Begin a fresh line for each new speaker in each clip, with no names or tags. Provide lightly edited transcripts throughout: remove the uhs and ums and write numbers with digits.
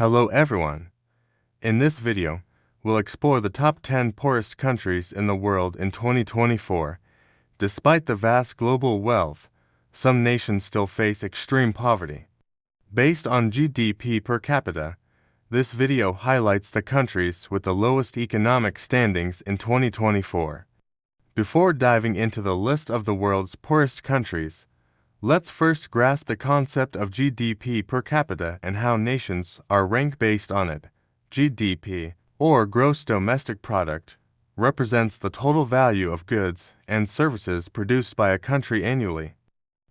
Hello everyone. In this video, we'll explore the top 10 poorest countries in the world in 2024. Despite the vast global wealth, some nations still face extreme poverty. Based on GDP per capita, this video highlights the countries with the lowest economic standings in 2024. Before diving into the list of the world's poorest countries, let's first grasp the concept of GDP per capita and how nations are ranked based on it. GDP, or Gross Domestic Product, represents the total value of goods and services produced by a country annually.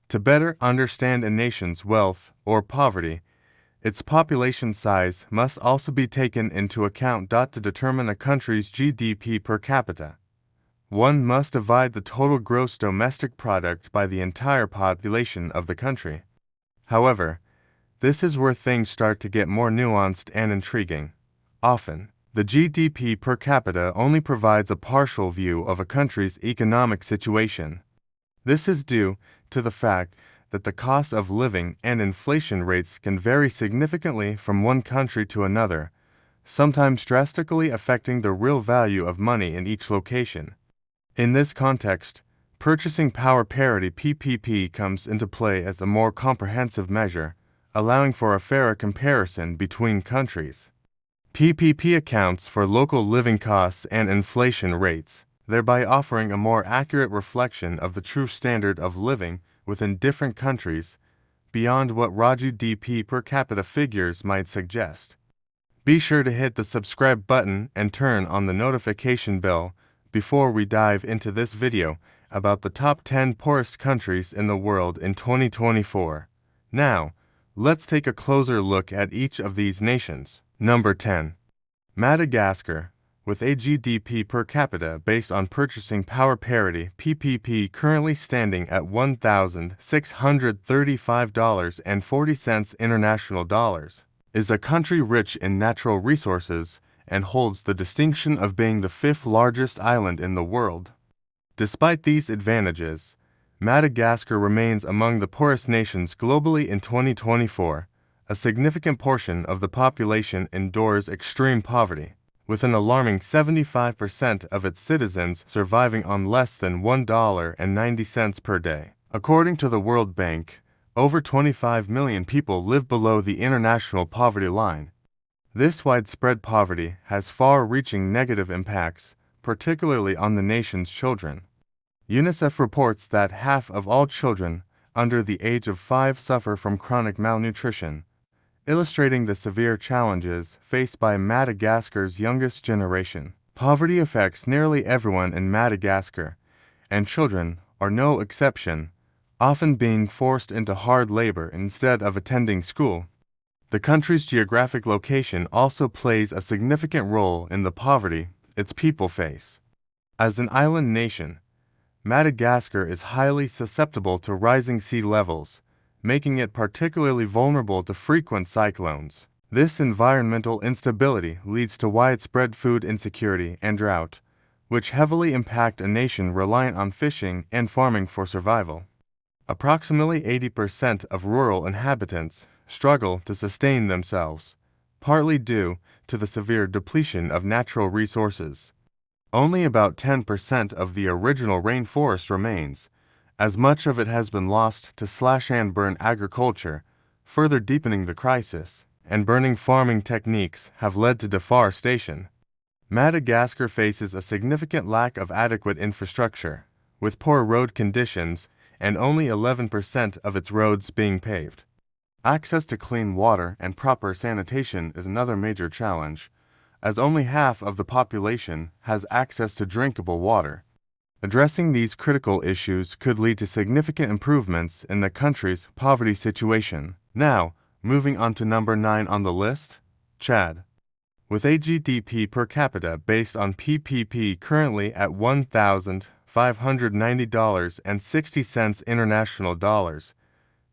To better understand a nation's wealth or poverty, its population size must also be taken into account. To determine a country's GDP per capita, one must divide the total gross domestic product by the entire population of the country. However, this is where things start to get more nuanced and intriguing. Often, the GDP per capita only provides a partial view of a country's economic situation. This is due to the fact that the cost of living and inflation rates can vary significantly from one country to another, sometimes drastically affecting the real value of money in each location. In this context, purchasing power parity (PPP) comes into play as a more comprehensive measure, allowing for a fairer comparison between countries. PPP accounts for local living costs and inflation rates, thereby offering a more accurate reflection of the true standard of living within different countries, beyond what raw GDP per capita figures might suggest. Be sure to hit the subscribe button and turn on the notification bell before we dive into this video about the top 10 poorest countries in the world in 2024. Now, let's take a closer look at each of these nations. Number 10. Madagascar, with a GDP per capita based on purchasing power parity (PPP) currently standing at $1,635.40 international dollars, is a country rich in natural resources and holds the distinction of being the fifth largest island in the world. Despite these advantages, Madagascar remains among the poorest nations globally in 2024. A significant portion of the population endures extreme poverty, with an alarming 75% of its citizens surviving on less than $1.90 per day. According to the World Bank, over 25 million people live below the international poverty line. This widespread poverty has far-reaching negative impacts, particularly on the nation's children. UNICEF reports that half of all children under the age of 5 suffer from chronic malnutrition, illustrating the severe challenges faced by Madagascar's youngest generation. Poverty affects nearly everyone in Madagascar, and children are no exception, often being forced into hard labor instead of attending school. The country's geographic location also plays a significant role in the poverty its people face. As an island nation, Madagascar is highly susceptible to rising sea levels, making it particularly vulnerable to frequent cyclones. This environmental instability leads to widespread food insecurity and drought, which heavily impact a nation reliant on fishing and farming for survival. Approximately 80% of rural inhabitants struggle to sustain themselves, partly due to the severe depletion of natural resources. Only about 10% of the original rainforest remains, as much of it has been lost to slash-and-burn agriculture, further deepening the crisis, and burning farming techniques have led to deforestation. Madagascar faces a significant lack of adequate infrastructure, with poor road conditions and only 11% of its roads being paved. Access to clean water and proper sanitation is another major challenge, as only half of the population has access to drinkable water. Addressing these critical issues could lead to significant improvements in the country's poverty situation. Now, moving on to number 9 on the list, Chad. With a GDP per capita based on PPP currently at $1,590.60 international dollars,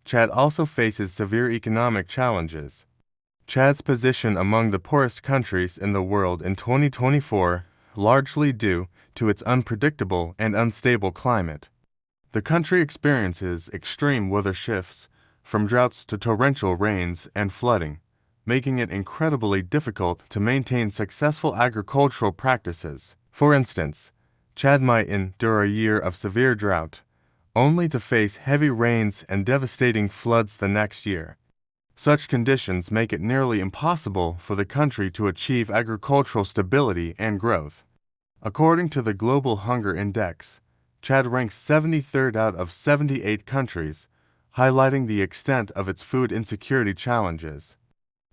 Chad also faces severe economic challenges. Chad's position among the poorest countries in the world in 2024 largely due to its unpredictable and unstable climate. The country experiences extreme weather shifts, from droughts to torrential rains and flooding, making it incredibly difficult to maintain successful agricultural practices. For instance, Chad might endure a year of severe drought, only to face heavy rains and devastating floods the next year. Such conditions make it nearly impossible for the country to achieve agricultural stability and growth. According to the Global Hunger Index, Chad ranks 73rd out of 78 countries, highlighting the extent of its food insecurity challenges.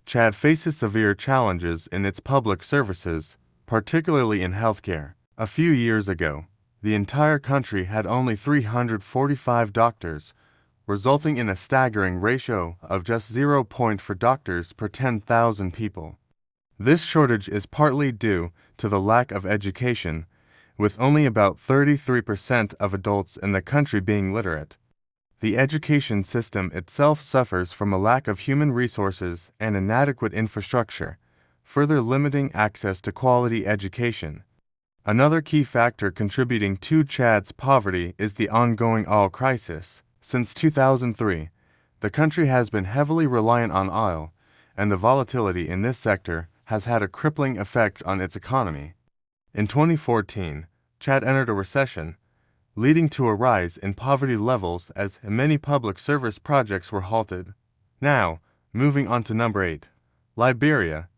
Chad faces severe challenges in its public services, particularly in healthcare. A few years ago, the entire country had only 345 doctors, resulting in a staggering ratio of just 0.4 doctors per 10,000 people. This shortage is partly due to the lack of education, with only about 33% of adults in the country being literate. The education system itself suffers from a lack of human resources and inadequate infrastructure, further limiting access to quality education. Another key factor contributing to Chad's poverty is the ongoing oil crisis. Since 2003, the country has been heavily reliant on oil, and the volatility in this sector has had a crippling effect on its economy. In 2014, Chad entered a recession, leading to a rise in poverty levels as many public service projects were halted. Now, moving on to number 8, Liberia.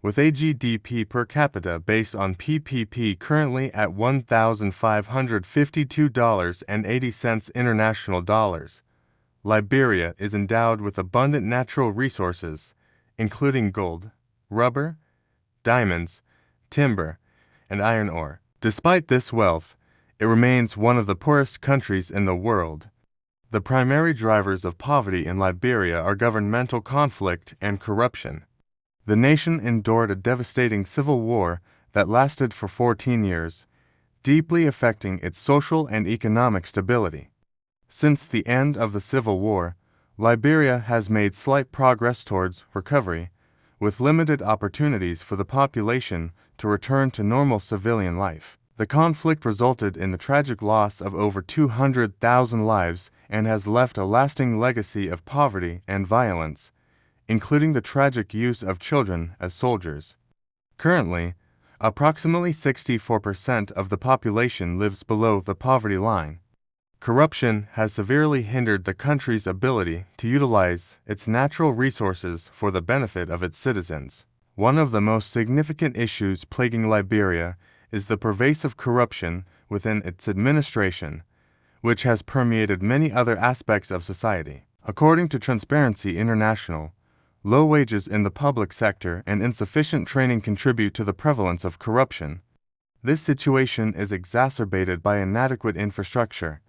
With a GDP per capita based on PPP currently at $1,552.80 international dollars, Liberia is endowed with abundant natural resources, including gold, rubber, diamonds, timber, and iron ore. Despite this wealth, it remains one of the poorest countries in the world. The primary drivers of poverty in Liberia are governmental conflict and corruption. The nation endured a devastating civil war that lasted for 14 years, deeply affecting its social and economic stability. Since the end of the Civil War, Liberia has made slight progress towards recovery, with limited opportunities for the population to return to normal civilian life. The conflict resulted in the tragic loss of over 200,000 lives and has left a lasting legacy of poverty and violence, including the tragic use of children as soldiers. Currently, approximately 64% of the population lives below the poverty line. Corruption has severely hindered the country's ability to utilize its natural resources for the benefit of its citizens. One of the most significant issues plaguing Liberia is the pervasive corruption within its administration, which has permeated many other aspects of society. According to Transparency International, low wages in the public sector and insufficient training contribute to the prevalence of corruption. This situation is exacerbated by inadequate infrastructure,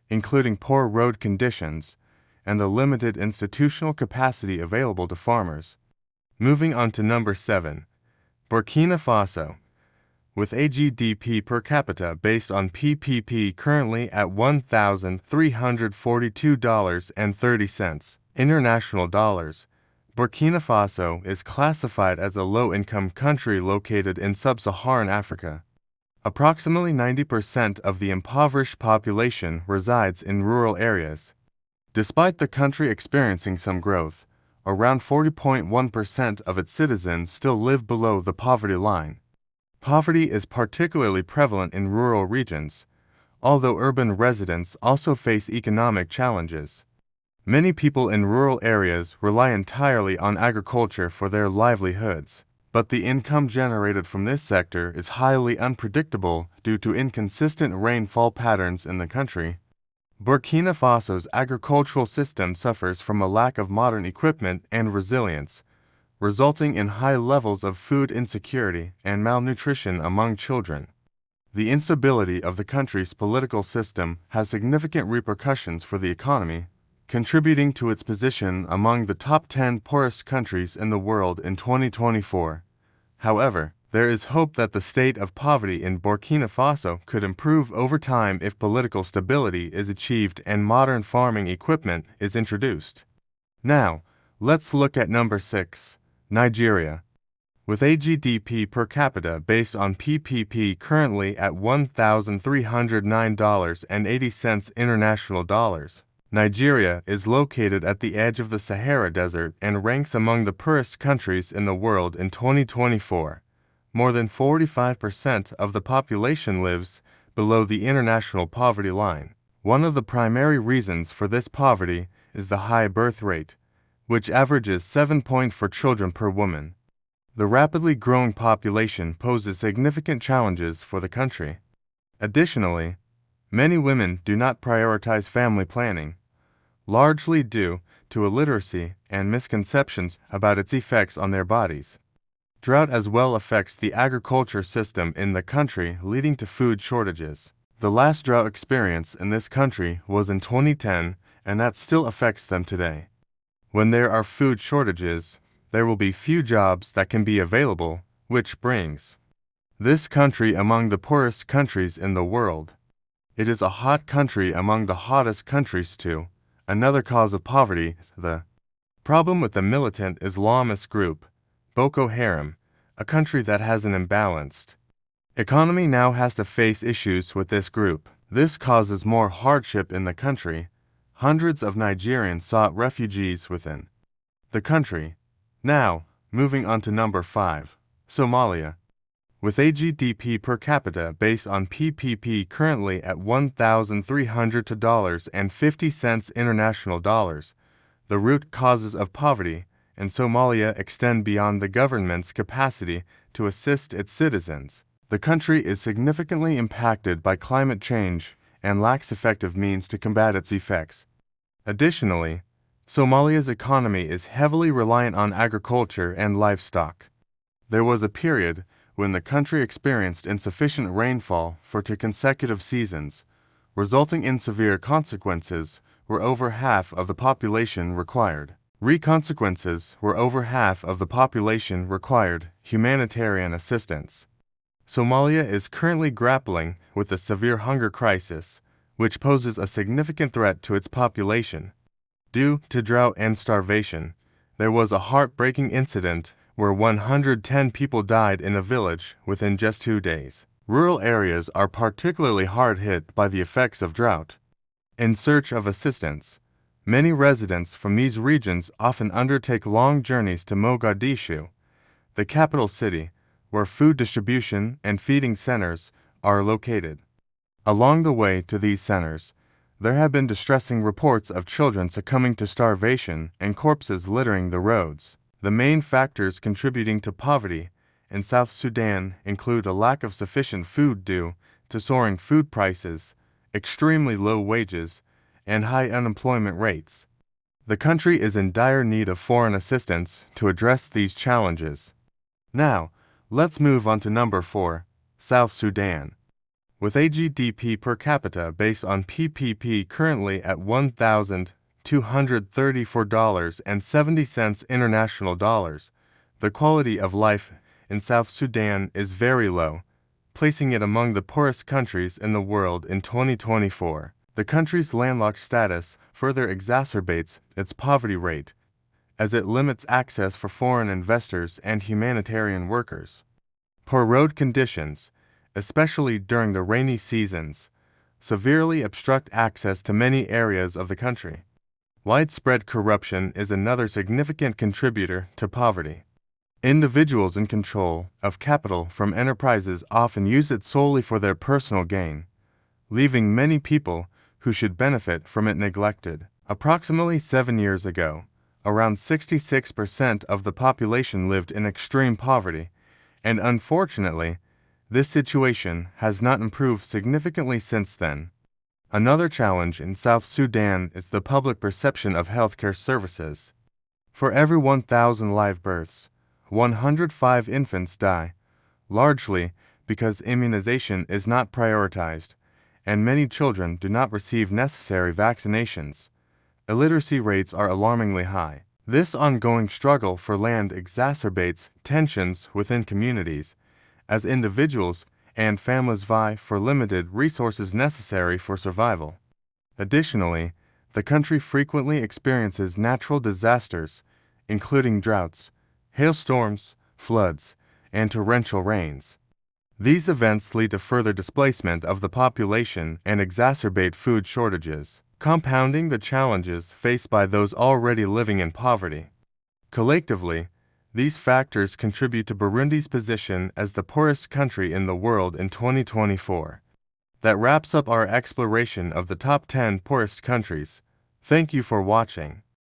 including poor road conditions, and the limited institutional capacity available to farmers. Moving on to number 7, Burkina Faso. With a GDP per capita based on PPP currently at $1,342.30 international dollars, Burkina Faso is classified as a low-income country located in sub-Saharan Africa. Approximately 90% of the impoverished population resides in rural areas. Despite the country experiencing some growth, around 40.1% of its citizens still live below the poverty line. Poverty is particularly prevalent in rural regions, although urban residents also face economic challenges. Many people in rural areas rely entirely on agriculture for their livelihoods, but the income generated from this sector is highly unpredictable due to inconsistent rainfall patterns in the country. Burkina Faso's agricultural system suffers from a lack of modern equipment and resilience, resulting in high levels of food insecurity and malnutrition among children. The instability of the country's political system has significant repercussions for the economy, contributing to its position among the top 10 poorest countries in the world in 2024. However, there is hope that the state of poverty in Burkina Faso could improve over time if political stability is achieved and modern farming equipment is introduced. Now, let's look at number 6, Nigeria. With a GDP per capita based on PPP currently at $1,309.80 international dollars, Nigeria is located at the edge of the Sahara Desert and ranks among the poorest countries in the world in 2024. More than 45% of the population lives below the international poverty line. One of the primary reasons for this poverty is the high birth rate, which averages 7.4 children per woman. The rapidly growing population poses significant challenges for the country. Additionally, many women do not prioritize family planning, largely due to illiteracy and misconceptions about its effects on their bodies. Drought as well affects the agriculture system in the country, leading to food shortages. The last drought experience in this country was in 2010, and that still affects them today. When there are food shortages, there will be few jobs that can be available, which brings this country among the poorest countries in the world. It is a hot country among the hottest countries too. Another cause of poverty is the problem with the militant Islamist group, Boko Haram, a country that has an imbalanced economy now has to face issues with this group. This causes more hardship in the country. Hundreds of Nigerians sought refugees within the country. Now, moving on to number 5, Somalia. With a GDP per capita based on PPP currently at $1,300.50 international dollars, the root causes of poverty in Somalia extend beyond the government's capacity to assist its citizens. The country is significantly impacted by climate change and lacks effective means to combat its effects. Additionally, Somalia's economy is heavily reliant on agriculture and livestock. There was a period when the country experienced insufficient rainfall for 2 consecutive seasons, resulting in severe consequences where over half of the population required humanitarian assistance. Somalia is currently grappling with a severe hunger crisis, which poses a significant threat to its population. Due to drought and starvation, there was a heartbreaking incident where 110 people died in a village within just 2 days. Rural areas are particularly hard hit by the effects of drought. In search of assistance, many residents from these regions often undertake long journeys to Mogadishu, the capital city, where food distribution and feeding centers are located. Along the way to these centers, there have been distressing reports of children succumbing to starvation and corpses littering the roads. The main factors contributing to poverty in South Sudan include a lack of sufficient food due to soaring food prices, extremely low wages, and high unemployment rates. The country is in dire need of foreign assistance to address these challenges. Now, let's move on to number 4, South Sudan. With a GDP per capita based on PPP currently at $1,234.70 international dollars, the quality of life in South Sudan is very low, placing it among the poorest countries in the world in 2024. The country's landlocked status further exacerbates its poverty rate, as it limits access for foreign investors and humanitarian workers. Poor road conditions, especially during the rainy seasons, severely obstruct access to many areas of the country. Widespread corruption is another significant contributor to poverty. Individuals in control of capital from enterprises often use it solely for their personal gain, leaving many people who should benefit from it neglected. Approximately 7 years ago, around 66% of the population lived in extreme poverty, and unfortunately, this situation has not improved significantly since then. Another challenge in South Sudan is the public perception of healthcare services. For every 1,000 live births, 105 infants die, largely because immunization is not prioritized, and many children do not receive necessary vaccinations. Illiteracy rates are alarmingly high. This ongoing struggle for land exacerbates tensions within communities, as individuals and families vie for limited resources necessary for survival. Additionally, the country frequently experiences natural disasters, including droughts, hailstorms, floods, and torrential rains. These events lead to further displacement of the population and exacerbate food shortages. compounding the challenges faced by those already living in poverty. Collectively, these factors contribute to Burundi's position as the poorest country in the world in 2024. That wraps up our exploration of the top 10 poorest countries. Thank you for watching.